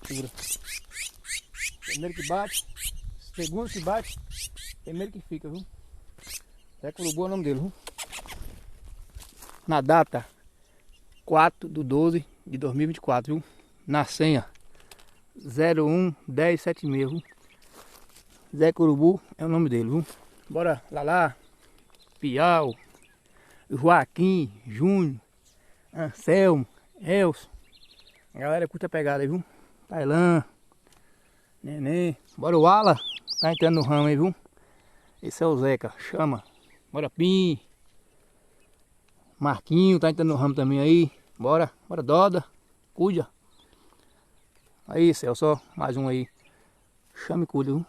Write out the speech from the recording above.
Segura. Primeiro que bate, segundo que bate, primeiro que fica, viu? Zé Curubu é o nome dele, viu? Na data 4/12/2024, viu? Na senha 011076, viu? Zé Curubu é o nome dele, viu? Bora lá, Piau, Joaquim, Júnior, Anselmo, Elson. A galera curta a pegada aí, viu? Tailã, Neném. Bora o Ala, tá entrando no ramo aí, viu? Esse é o Zeca, chama. Bora Pim. Marquinho tá entrando no ramo também aí. Bora Doda, cuida. Aí, Celso, ó, mais um aí. Chama e cuida, viu?